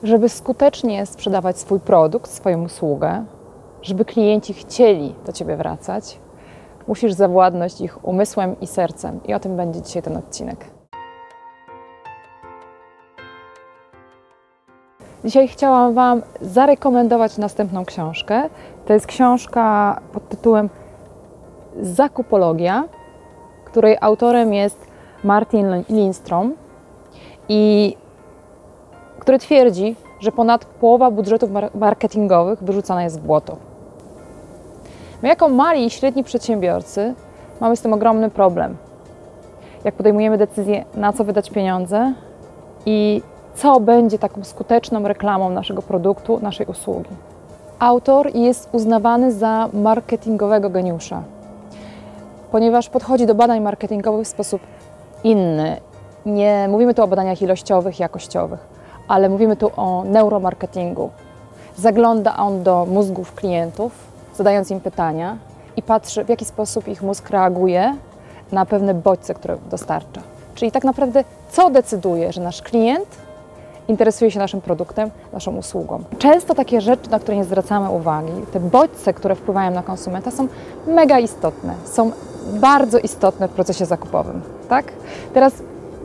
Żeby skutecznie sprzedawać swój produkt, swoją usługę, żeby klienci chcieli do Ciebie wracać, musisz zawładnąć ich umysłem i sercem. I o tym będzie dzisiaj ten odcinek. Dzisiaj chciałam Wam zarekomendować następną książkę. To jest książka pod tytułem Zakupologia, której autorem jest Martin Lindstrom i który twierdzi, że ponad połowa budżetów marketingowych wyrzucana jest w błoto. My jako mali i średni przedsiębiorcy mamy z tym ogromny problem. Jak podejmujemy decyzję, na co wydać pieniądze i co będzie taką skuteczną reklamą naszego produktu, naszej usługi. Autor jest uznawany za marketingowego geniusza, ponieważ podchodzi do badań marketingowych w sposób inny. Nie mówimy tu o badaniach ilościowych, jakościowych, ale mówimy tu o neuromarketingu. Zagląda on do mózgów klientów, zadając im pytania i patrzy, w jaki sposób ich mózg reaguje na pewne bodźce, które dostarcza. Czyli tak naprawdę, co decyduje, że nasz klient interesuje się naszym produktem, naszą usługą. Często takie rzeczy, na które nie zwracamy uwagi, te bodźce, które wpływają na konsumenta, są mega istotne, są bardzo istotne w procesie zakupowym. Tak? Teraz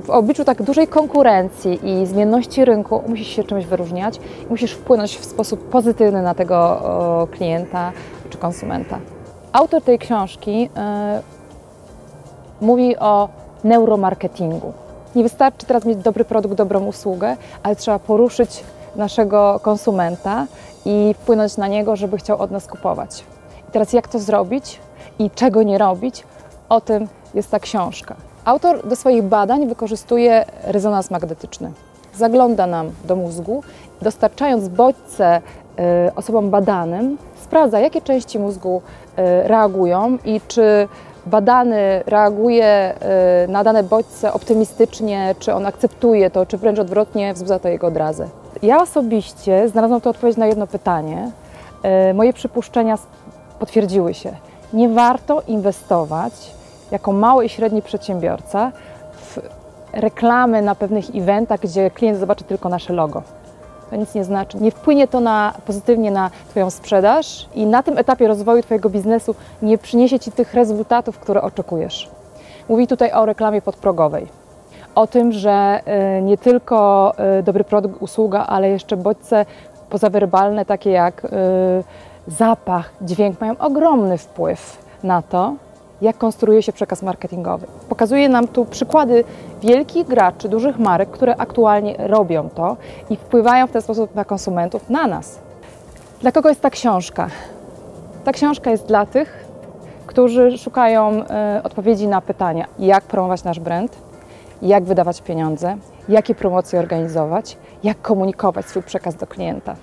w obliczu tak dużej konkurencji i zmienności rynku musisz się czymś wyróżniać i musisz wpłynąć w sposób pozytywny na tego klienta czy konsumenta. Autor tej książki mówi o neuromarketingu. Nie wystarczy teraz mieć dobry produkt, dobrą usługę, ale trzeba poruszyć naszego konsumenta i wpłynąć na niego, żeby chciał od nas kupować. I teraz jak to zrobić i czego nie robić, o tym jest ta książka. Autor do swoich badań wykorzystuje rezonans magnetyczny. Zagląda nam do mózgu, dostarczając bodźce osobom badanym, sprawdza, jakie części mózgu reagują i czy badany reaguje na dane bodźce optymistycznie, czy on akceptuje to, czy wręcz odwrotnie wzbudza to jego odrazę. Ja osobiście znalazłam tu odpowiedź na jedno pytanie. Moje przypuszczenia potwierdziły się. Nie warto inwestować jako mały i średni przedsiębiorca w reklamy na pewnych eventach, gdzie klient zobaczy tylko nasze logo. To nic nie znaczy. Nie wpłynie to pozytywnie na Twoją sprzedaż i na tym etapie rozwoju Twojego biznesu nie przyniesie Ci tych rezultatów, które oczekujesz. Mówi tutaj o reklamie podprogowej. O tym, że nie tylko dobry produkt, usługa, ale jeszcze bodźce pozawerbalne, takie jak zapach, dźwięk, mają ogromny wpływ na to, jak konstruuje się przekaz marketingowy. Pokazuje nam tu przykłady wielkich graczy, dużych marek, które aktualnie robią to i wpływają w ten sposób na konsumentów, na nas. Dla kogo jest ta książka? Ta książka jest dla tych, którzy szukają odpowiedzi na pytania, jak promować nasz brand, jak wydawać pieniądze, jakie promocje organizować, jak komunikować swój przekaz do klienta.